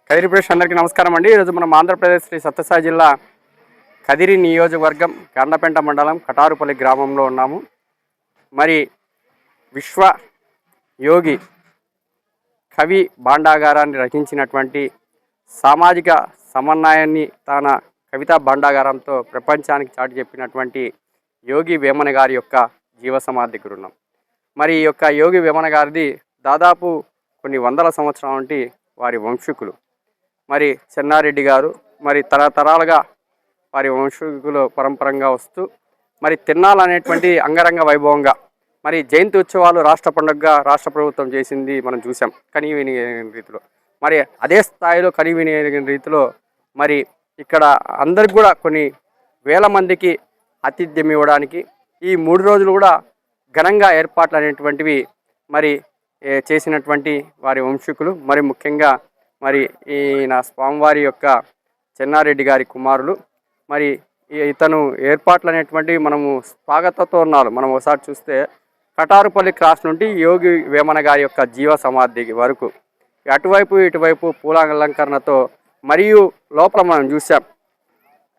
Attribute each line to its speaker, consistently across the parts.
Speaker 1: కదిరి ప్రేక్షకులకు అందరికీ నమస్కారం అండి. ఈరోజు మనం ఆంధ్రప్రదేశ్ శ్రీ సత్యసాయి జిల్లా కదిరి నియోజకవర్గం గండపెంట మండలం కటారుపల్లి గ్రామంలో ఉన్నాము. మరి విశ్వ యోగి కవి భాండాగారాన్ని రచించినటువంటి సామాజిక సమన్వయాన్ని తన కవితా భాండాగారంతో ప్రపంచానికి చాటి చెప్పినటువంటి యోగి వేమన గారి యొక్క జీవ సమాధి దగ్గర ఉన్నాం. మరి ఈ యొక్క యోగి వేమన గారిది దాదాపు కొన్ని వందల సంవత్సరాల నుండి వారి వంశీకులు మరి చెన్నారెడ్డి గారు మరి తరతరాలుగా వారి వంశీకులు పరంపరంగా వస్తూ మరి తిరునాళ్ళు అనేటువంటి అంగరంగ వైభవంగా మరి జయంతి ఉత్సవాలు రాష్ట్ర పండుగగా రాష్ట్ర ప్రభుత్వం చేసింది మనం చూసాం కనీవిని రీతిలో. మరి అదే స్థాయిలో కనీవిని రీతిలో మరి ఇక్కడ అందరికి కూడా కొన్ని వేల మందికి ఆతిథ్యం ఇవ్వడానికి ఈ 3 రోజులు కూడా ఘనంగా ఏర్పాట్లు అనేటువంటివి మరి చేసినటువంటి వారి వంశీకులు. మరి ముఖ్యంగా మరి ఈయన స్వామివారి యొక్క చెన్నారెడ్డి గారి కుమారులు. మరి ఇతను ఏర్పాట్లు అనేటువంటివి మనము స్వాగతంతో ఉన్నారు. మనం ఒకసారి చూస్తే కటారుపల్లి క్రాస్ నుండి యోగి వేమన గారి యొక్క జీవ సమాధి వరకు అటువైపు ఇటువైపు పూల అలంకరణతో మరియు లోపల మనం చూసాం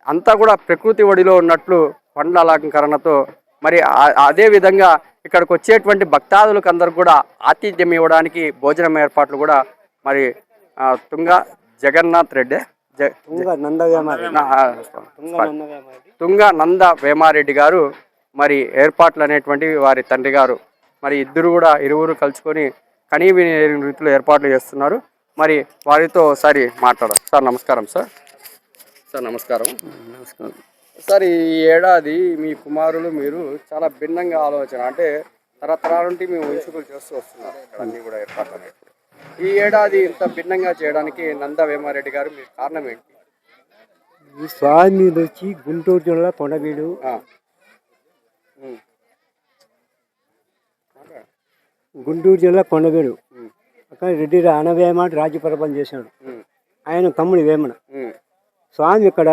Speaker 1: అంతా కూడా ప్రకృతి ఒడిలో ఉన్నట్లు పండ్ల అలంకరణతో మరి అదేవిధంగా ఇక్కడికి వచ్చేటువంటి భక్తాదులకు అందరికి కూడా ఆతిథ్యం ఇవ్వడానికి భోజనం ఏర్పాట్లు కూడా మరి తుంగ జగన్నాథ్ రెడ్డి తుంగ నంద వేమారెడ్డి గారు మరి ఏర్పాట్లు అనేటువంటివి వారి తండ్రి గారు మరి ఇరువురు కలుసుకొని కనీవిని రీతిలో ఏర్పాట్లు చేస్తున్నారు. మరి వారితో ఒకసారి మాట్లాడారు. సార్ నమస్కారం. సార్ నమస్కారం. సార్ ఈ ఏడాది మీ కుమారులు మీరు చాలా భిన్నంగా ఆలోచన అంటే తరతరాల నుండి మేము వంశీకులు చేస్తూ వస్తున్నారు అన్నీ కూడా ఏర్పాట్లు అనేవి. ఈ ఏడాది ఇంత భిన్నంగా చేయడానికి నంద వేమారెడ్డి గారు మీ కారణం ఏంటి?
Speaker 2: ఈ స్వామి మీద వచ్చి గుంటూరు జిల్లా కొండవీడు అక్కడ రెడ్డి అనవేమాట రాజ్య పరిపాలన చేశాడు. ఆయన తమ్ముడు వేమన స్వామి ఇక్కడ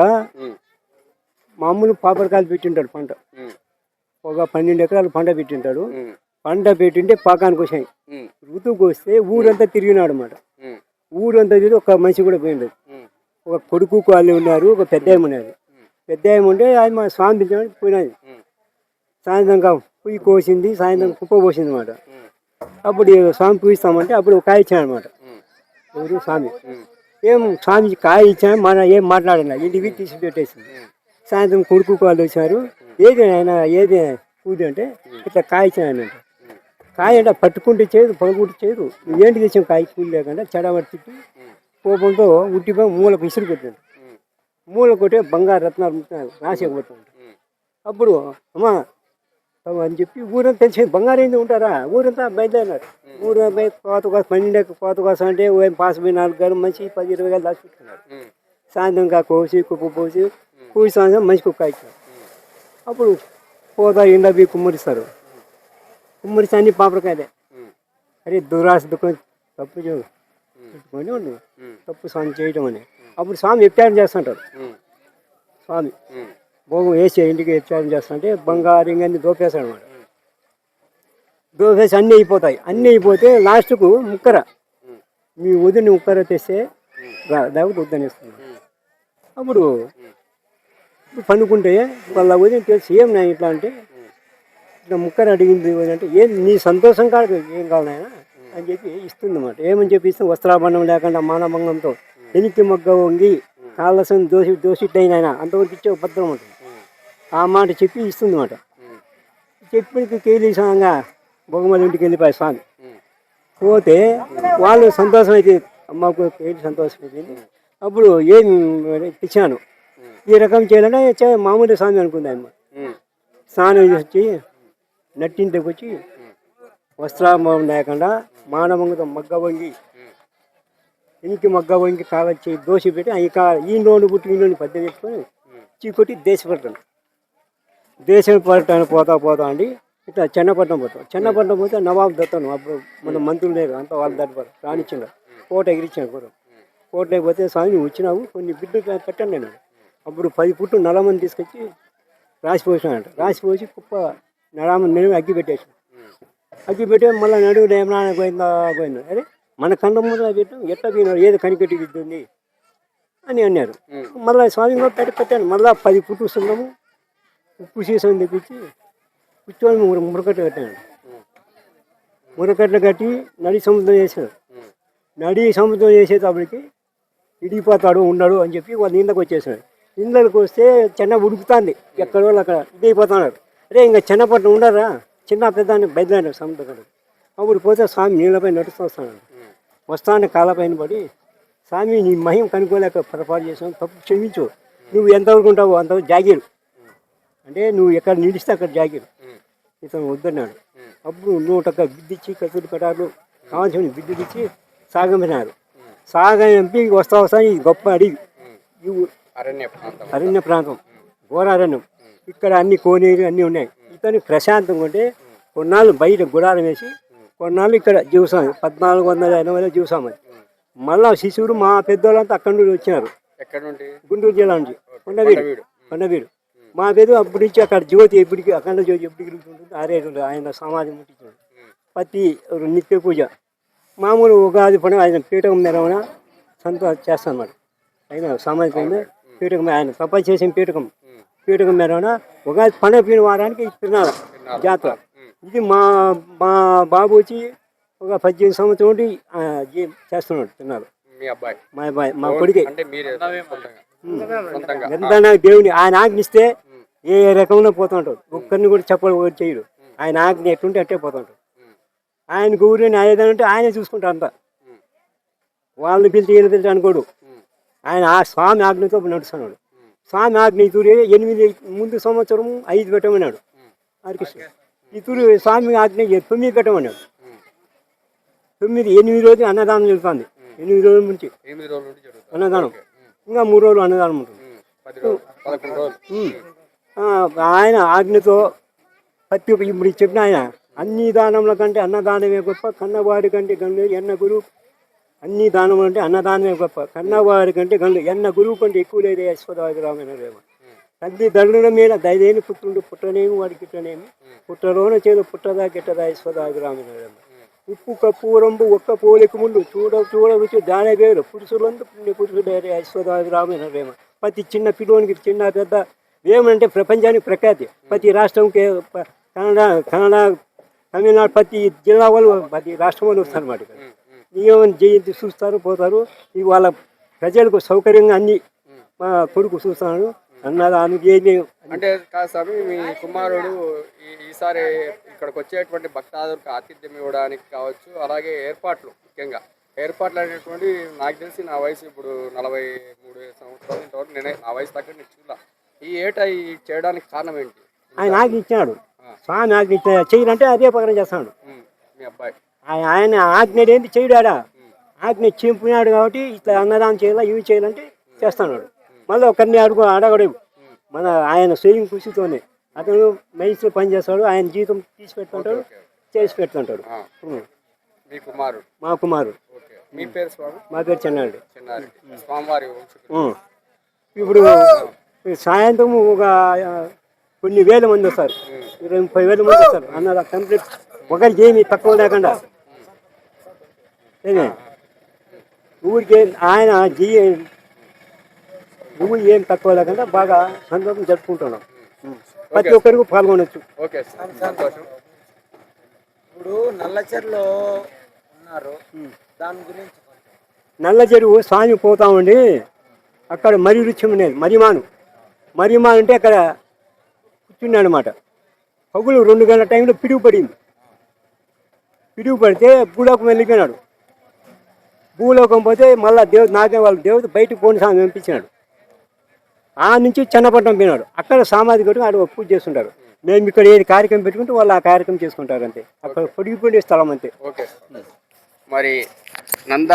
Speaker 2: మామూలు పాపరకాయలు పెట్టింటాడు. పంట ఒక 12 ఎకరాలు పంట పెట్టింటాడు. పంట పెట్టింటే పాకానికి వచ్చాయి. ఋతువుకి వస్తే ఊరంతా తిరిగినాడు అన్నమాట. ఊరంతా తిరిగి ఒక మనిషి కూడా పోయిండదు. ఒక కొడుకు వాళ్ళు ఉన్నారు, ఒక పెద్ద ఉన్నారు. పెద్ద ఉంటే ఆయన మా స్వామి పిలిచాడు పోయినది. సాయంత్రం పుయ్యి కోసింది, సాయంత్రం కుప్ప పోసింది అనమాట. అప్పుడు స్వామి పూజిస్తామంటే అప్పుడు ఒక కాయ ఇచ్చాడు అనమాట. ఎవరు స్వామి ఏం స్వామి కాయ ఇచ్చాను మన ఏం మాట్లాడినా ఇంటికి తీసి పెట్టేసింది. సాయంత్రం కొడుకు వాళ్ళు వచ్చారు. ఏది ఆయన ఏది పూజ అంటే ఇట్లా కాయ ఇచ్చానంట. కాయ అంటే పట్టుకుంటే చేయదు, పగకుంటే చేయదు. ఏంటి తెచ్చాం కాయ పూజ లేకుండా చెడబడి తిట్టి కోపంతో ఉట్టిపోయి మూలకు విసురు కొట్టాడు. మూల కొట్టే బంగారు రత్నాలు రాసేకపోతాడు. అప్పుడు అమ్మా అని చెప్పి ఊరంతా తెలిసి బంగారు ఏంది ఉంటారా ఊరంతా బయలుదేరినారు. ఊరు బయట కోత కోసం 12 కోత కోసం అంటే పాస్ 4 గారు మంచి 10-20 గారు దాచుకుంటున్నారు. సాయంత్రం కోసి కుప్ప పోసి కూసి సాయంత్రం మంచి కుక్క ఇచ్చారు. అప్పుడు పోతా ఎండబి కుమ్మరిస్తారు. కుమ్మరిస్తే అన్ని పాపరకాయలే. అరే దురాశ దుఃఖం తప్పు పెట్టుకొని ఉండు తప్పు స్వామి చేయటం అని. అప్పుడు స్వామి వ్యక్తారం చేస్తుంటారు. స్వామి భోగం వేసి ఇంటికి వ్యక్తారం చేస్తుంటే బంగారు ఇంకన్నీ దోపేస్తాడు అనమాట. దోపేసి అన్నీ అయిపోతాయి. అన్నీ అయిపోతే లాస్ట్కు ముక్కర మీ వదిని ముక్కర తెస్తే దానికి వద్దనేస్తున్నాడు. అప్పుడు పనుకుంటే వాళ్ళ వదిన తెలిసి ఏం నా ఇట్లా అంటే ఇట్లా ముక్కర అడిగింది అంటే ఏం నీ సంతోషం కాదు ఏం కావాలి ఆయన అని చెప్పి ఇస్తుంది అన్నమాట. ఏమని చెప్పి ఇస్తే వస్త్రాభరణం లేకుండా మానభంగంతో ఎనికి మొగ్గ వంగి కాళ్ళసం దోషిట్టయిన ఆయన అంతవరకు ఇచ్చే భద్రం ఉంటుంది. ఆ మాట చెప్పి ఇస్తుంది అన్నమాట. చెప్పి కేలీసంగా బొమ్మల ఇంటికి వెళ్ళిపోయి స్వామి పోతే వాళ్ళు సంతోషం అయితే అమ్మకు ఏంటి సంతోషం అయిపోయింది. అప్పుడు ఏం ఇచ్చాను ఈ రకం చేయాలంటే మామూలు స్వామి అనుకుంది అమ్మ. స్నానం వచ్చి నట్టింటికి వచ్చి వస్త్రాభరణం లేకుండా మానవంగతో మగ్గ వంగి ఇంటికి మగ్గ వంగి కావచ్చి దోశ పెట్టి ఈ నోడు పుట్టి ఈ నోడు పద్ద పెట్టుకొని చీకొట్టి దేశం పడటానికి పోతా అండి. ఇట్లా చెన్నపట్నం పోతే నవాబు దత్తను అప్పుడు మన మంత్రులు లేరు అంతా వాళ్ళు దర్బారు రానిచ్చిండు. కోట ఎగిరిచ్చాను కోట లేకపోతే స్వామి నువ్వు వచ్చినావు కొన్ని బిడ్డలు పెట్టండి నేను. అప్పుడు 10 పుట్లు నలమని తీసుకొచ్చి రాసిపోసానంట. రాసిపోసి కుప్ప నడమని అగ్గి పెట్టేసాను. అగ్గి పెట్టి మళ్ళీ నడుగు ఏమన్నా పోయిందా. అరే మన కండ ముందు పెట్టాం ఎట్లా పోయినాడు ఏదో కనిపెట్టి విద్యుంది అని అన్నారు. మళ్ళీ స్వామి పెట్టాను. మళ్ళీ 10 పుట్టు సున్నము ఉప్పు సీసం తెప్పించి కూర్చొని మురకట్లు కట్టాను. మురకట్లు కట్టి నడి సముద్రం చేశాడు. నడి సముద్రం చేసేటప్పటికి ఇడిగిపోతాడు ఉండడు అని చెప్పి వాళ్ళు నీళ్ళకి వచ్చేసాడు. నీళ్ళకి వస్తే చిన్న ఉడుకుతుంది, ఎక్కడ వాళ్ళు అక్కడ ఇడిగిపోతున్నారు. అరే ఇంకా చిన్నపట్నం ఉండరా, చిన్న పెద్ద బయలుదేరాడు సముద్రం. అప్పుడు పోతే స్వామి నీళ్ళపై నడుస్తూ వస్తాడు. వస్తానే కాళ్ళపైన పడి, స్వామి నీ మహిమ కనుక్కోలేక పొరపాటు చేసావు, తప్పు క్షమించు, నువ్వు ఎంతవరకు ఉంటావు అంతవరకు జాగీరు అంటే నువ్వు ఎక్కడ నిలిస్తే అక్కడ జాగీరు. ఇతను వద్దన్నాడు. అప్పుడు 100 బిద్దిచ్చి కత్తులు కటారు కావాల్సిన బిద్దులిచ్చి సాగంపినారు. సాగంపి వస్తా ఇది గొప్ప అడవి, అరణ్య ప్రాంతం, ఘోరారణ్యం. ఇక్కడ అన్ని కోనేరు అన్నీ ఉన్నాయి. ఇతను ప్రశాంతంగా ఉంటే కొన్నాళ్ళు బయట గుడారం వేసి కొన్నాళ్ళు ఇక్కడ జీవసాము 1480 జీవసాము. మళ్ళా శిశువుడు మా పెద్దోళ్ళంతా అక్కడి నుండి వచ్చినారు, గుంటూరు జిల్లా నుంచి కొండవీడు. మా పెద్ద అప్పటి నుంచి అక్కడ జ్యోతి ఎప్పటికి అఖండ జ్యోతి ఎప్పటికి ఉంటుంది. 6 ఆయన సమాధి ముట్టించాడు. ప్రతి నిత్య పూజ మామూలు ఉగాది పండుగ ఆయన పీఠకం మెరవన చేస్తాను అన్నమాట. ఆయన సమాధి పైన పీఠకం, ఆయన తపస్సు చేసిన పీఠకం మెరవన ఉగాది పండుగ పోయిన వారానికి తిన్నాడు జాతర. ఇది మా బాబు వచ్చి ఒక 18 సంవత్సరం నుండి చేస్తున్నాడు తిన్నాడు. మా అబ్బాయి మా కొడుకే ఎంత దేవుని ఆయన ఆజ్ఞిస్తే ఏ రకంలో పోతుంటాడు. ఒక్కరిని కూడా చెప్పడు చేయడు. ఆయన ఆజ్ఞ ఎట్టుంటే అట్టే పోతుంటాడు. ఆయన ఊరిని ఏదంటే ఆయనే చూసుకుంటాడు అంతా. వాళ్ళని పిలిచి ఈయన పిలిచి అనుకోడు. ఆయన ఆ స్వామి ఆజ్ఞతో నడుస్తున్నాడు. స్వామి ఆజ్ఞ ఈ తూరి 8 ముందు సంవత్సరం 5 పెట్టమన్నాడు హరికృష్ణ. ఈ తూరి స్వామి ఆజ్ఞ 9 పెట్టమన్నాడు. 8 రోజులు అన్నదానం జరుగుతుంది. 8 రోజుల నుంచి అన్నదానం, ఇంకా 3 రోజులు అన్నదానం ఉంటుంది. ఆయన ఆజ్ఞతో ప్రతి ఇప్పుడు చెప్పిన ఆయన అన్ని దానముల కంటే అన్నదానమే గొప్ప, కన్నవాడి కంటే గండు ఎన్న గురువు. అన్ని దానములు అంటే అన్నదానమే గొప్ప, కన్నవాడి కంటే గండు ఎన్న గురువు కంటే ఎక్కువ లేదు యశ్వదాభిరామైన రేమ. తల్లి దండ్రుల మీద దయదేని పుట్టుండు పుట్టనేమి వాడికి గిట్టనేమి, పుట్టలోన చేదు పుట్టదా గిట్టదా యశ్వదాభిరామైన రేమ. ఉప్పు కప్పూరంబు ఒక్క పోలికి ముందు చూడవచ్చు దాని పేరు పురుషులందు పుణ్య పురుషుడేరే యశ్వదాభిరామైన రేమ. ప్రతి చిన్న పిల్లోనికి చిన్న పెద్ద ఏమంటే ప్రపంచానికి ప్రఖ్యాతి. ప్రతి రాష్ట్రంకి కన్నడ తమిళనాడు ప్రతి జిల్లా వాళ్ళు ప్రతి రాష్ట్రం వాళ్ళు వస్తారు అన్నమాట. నియమం జయంతి చూస్తారు పోతారు. ఇవి వాళ్ళ ప్రజలకు సౌకర్యంగా అన్ని మా కొడుకు చూస్తాను అన్నదానికి
Speaker 1: అంటే కాదు స్వామి, మీ కుమారుడు ఈసారి ఇక్కడికి వచ్చేటువంటి భక్తాదులకు ఆతిథ్యం ఇవ్వడానికి కావచ్చు, అలాగే ఏర్పాట్లు ముఖ్యంగా ఏర్పాట్లు అనేటువంటి నాకు తెలిసి నా వయసు ఇప్పుడు 43 సంవత్సరాలు. ఇంతవరకు నేనే నా వయసు తగ్గట్టు నేను చూడాల. ఈ ఏటా చేయడానికి కారణం ఏంటి?
Speaker 2: ఆయన ఆజ్ఞ ఇచ్చినాడు. స్వామి ఆజ్ఞ ఇచ్చిన చేయాలంటే అదే ప్రకారం చేస్తాడు.
Speaker 1: మీ అబ్బాయి
Speaker 2: ఆయన ఆజ్ఞ ఏంటి చేయడాడా, ఆజ్ఞ చింపినాడు కాబట్టి ఇట్లా అన్నదానం చేయాలా ఇవి చేయాలంటే చేస్తున్నాడు. మళ్ళీ ఒకరిని అడగడు. మన ఆయన స్వయం కృషితోనే అతను మైస్లో పని చేస్తాడు. ఆయన జీతం తీసి పెడుతుంటాడు, చేసి పెడుతుంటాడు. మా కుమారుడు.
Speaker 1: మీ పేరు స్వామి?
Speaker 2: మా పేరు చెన్నారెడ్డి.
Speaker 1: స్వామివారి
Speaker 2: ఇప్పుడు సాయంత్రం ఒక కొన్ని వేల మంది వస్తారు, 20,000 మంది వస్తారు అన్నదా కంప్లీట్. ఒకరికి ఏమి తక్కువ లేకుండా ఊరికి ఆయన ఊరు ఏం తక్కువ లేకుండా బాగా సంతోషం జరుపుకుంటున్నాం. ప్రతి ఒక్కరికి పాల్గొనవచ్చు.
Speaker 3: ఇప్పుడు నల్ల చెరువులో ఉన్నారు, దాని గురించి.
Speaker 2: నల్ల చెరువు స్వామి పోతామండి. అక్కడ మరి వృక్షం ఉండేది, మరిమాను అంటే అక్కడ కూర్చున్నాడు అనమాట. పగులు 2 గంటల టైంలో పిడుగు పడింది. పిడుగు పడితే భూలోకం వెళ్ళిపోయినాడు. భూలోకం పోతే మళ్ళీ నాకే వాళ్ళ దేవత బయటకు పోని స్వామి పంపించినాడు. ఆ నుంచి చెన్నపట్నం పోయినాడు. అక్కడ సమాధి కట్టుకుని ఆడ పూజ చేస్తుంటారు. మేము ఇక్కడ ఏది కార్యక్రమం పెట్టుకుంటే వాళ్ళు ఆ కార్యక్రమం చేసుకుంటారు అంతే. అక్కడ పొడిగిపోయిన స్థలం అంతే.
Speaker 1: ఓకే. మరి నంద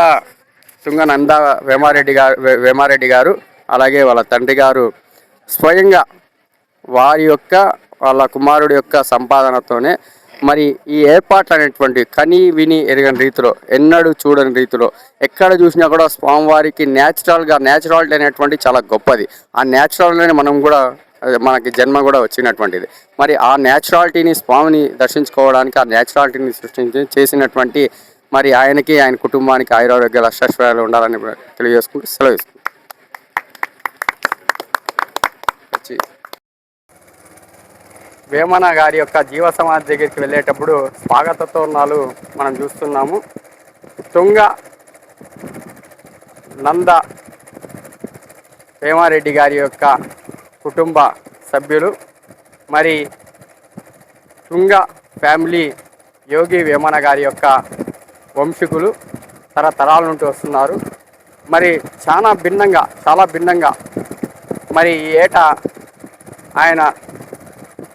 Speaker 1: వేమారెడ్డి గారు అలాగే వాళ్ళ తండ్రి గారు స్వయంగా వాళ్ళ కుమారుడి యొక్క సంపాదనతోనే మరి ఈ ఏర్పాట్లు అనేటువంటి కని విని ఎరగని రీతిలో, ఎన్నడూ చూడని రీతిలో, ఎక్కడ చూసినా కూడా స్వామివారికి న్యాచురాలిటీ అనేటువంటి చాలా గొప్పది. ఆ న్యాచురాలిటీని మనకి జన్మ కూడా వచ్చినటువంటిది. మరి ఆ న్యాచురాలిటీని స్వామిని దర్శించుకోవడానికి ఆ న్యాచురాలిటీని చేసినటువంటి మరి ఆయనకి ఆయన కుటుంబానికి ఆయురారోగ్యాలు అష్టైశ్వర్యాలు ఉండాలని తెలియజేసుకుంటూ సెలవు తీసుకుంటాం. వేమన గారి యొక్క జీవ సమాధి దగ్గరికి వెళ్ళేటప్పుడు స్వాగత తోరణాలు మనం చూస్తున్నాము. తుంగ నంద వేమారెడ్డి గారి యొక్క కుటుంబ సభ్యులు, మరి తుంగ ఫ్యామిలీ యోగి వేమన గారి యొక్క వంశీకులు తరతరాల నుండి వస్తున్నారు. మరి చాలా భిన్నంగా మరి ఈ ఏటా ఆయన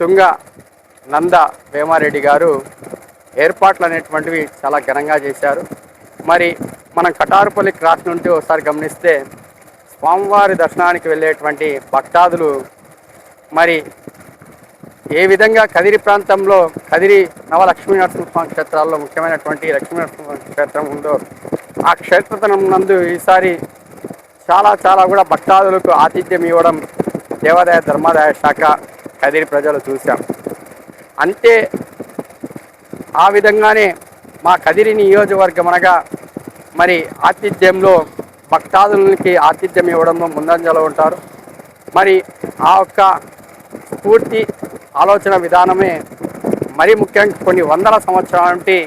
Speaker 1: తుంగ నంద వేమారెడ్డి గారు ఏర్పాట్లు అనేటువంటివి చాలా ఘనంగా చేశారు. మరి మనం కటారుపల్లి క్రాస్ నుండి ఒకసారి గమనిస్తే స్వామివారి దర్శనానికి వెళ్ళేటువంటి భక్తాదులు మరి ఏ విధంగా కదిరి ప్రాంతంలో కదిరి నవలక్ష్మీ నరసింహస్వామి క్షేత్రాల్లో ముఖ్యమైనటువంటి లక్ష్మీ నరసింహస్వామి క్షేత్రం ఉందో ఆ క్షేత్రతనం నందు ఈసారి చాలా కూడా భక్తాదులకు ఆతిథ్యం ఇవ్వడం దేవాదాయ ధర్మాదాయ శాఖ కదిరి ప్రజలు చూశాం. అంతే ఆ విధంగానే మా కదిరి నియోజకవర్గం అనగా మరి ఆతిథ్యంలో భక్తాదులకి ఆతిథ్యం ఇవ్వడంలో ముందంజలో ఉంటారు. మరి ఆ యొక్క స్ఫూర్తి ఆలోచన విధానమే మరి ముఖ్యంగా కొన్ని వందల సంవత్సరాల నుండి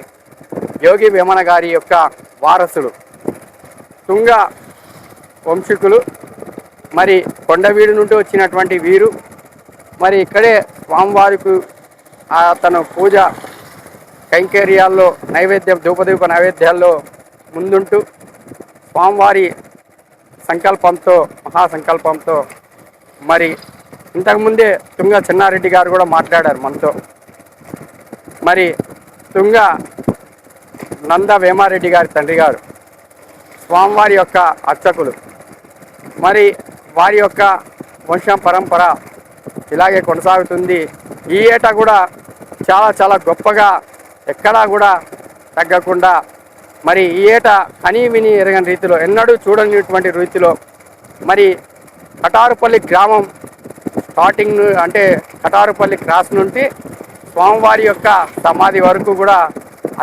Speaker 1: యోగి వేమన గారి యొక్క వారసులు తుంగ వంశీకులు మరి కొండవీడు నుండి వచ్చినటువంటి వీరు మరి ఇక్కడే స్వామివారికి తన పూజ కైంకర్యాల్లో నైవేద్యం ధూపదీప నైవేద్యాల్లో ముందుంటూ స్వామివారి సంకల్పంతో మహాసంకల్పంతో మరి ఇంతకుముందే తుంగ చెన్నారెడ్డి గారు కూడా మాట్లాడారు మనతో. మరి తుంగ నంద వేమారెడ్డి గారి తండ్రి గారు స్వామివారి యొక్క అర్చకులు. మరి వారి యొక్క వంశ పరంపర ఇలాగే కొనసాగుతుంది. ఈ ఏటా కూడా చాలా గొప్పగా ఎక్కడా కూడా తగ్గకుండా మరి ఈ ఏటా కనీ విని ఎరగని రీతిలో ఎన్నడూ చూడనిటువంటి రీతిలో మరి కటారుపల్లి గ్రామం స్టార్టింగ్ అంటే కటారుపల్లి క్రాస్ నుండి స్వామివారి యొక్క సమాధి వరకు కూడా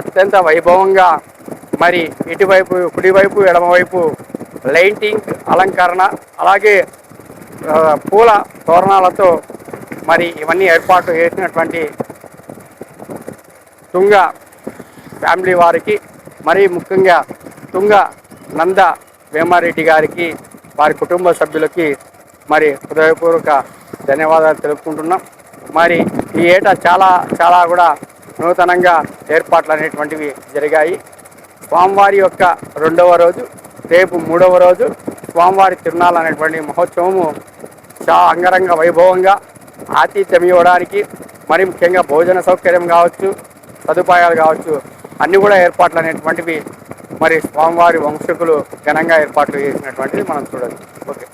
Speaker 1: అత్యంత వైభవంగా మరి ఇటువైపు కుడివైపు ఎడమవైపు లైటింగ్ అలంకరణ అలాగే పూల తోరణాలతో మరి ఇవన్నీ ఏర్పాటు చేసినటువంటి తుంగ ఫ్యామిలీ వారికి మరి ముఖ్యంగా తుంగ నంద వేమారెడ్డి గారికి వారి కుటుంబ సభ్యులకి మరి హృదయపూర్వక ధన్యవాదాలు తెలుపుకుంటున్నాం. మరి ఈ ఏటా చాలా కూడా నూతనంగా ఏర్పాట్లు అనేటువంటివి జరిగాయి. స్వామివారి యొక్క 2వ రోజు రేపు 3వ రోజు స్వామివారి తిరునాళ్ళు అనేటువంటి మహోత్సవము చాలా అంగరంగ వైభవంగా ఆతిథ్యం ఇవ్వడానికి మరి ముఖ్యంగా భోజన సౌకర్యం కావచ్చు, సదుపాయాలు కావచ్చు, అన్నీ కూడా ఏర్పాట్లు అనేటువంటివి మరి స్వామివారి వంశకులు ఘనంగా ఏర్పాట్లు చేసినటువంటివి మనం చూడవచ్చు. ఓకే.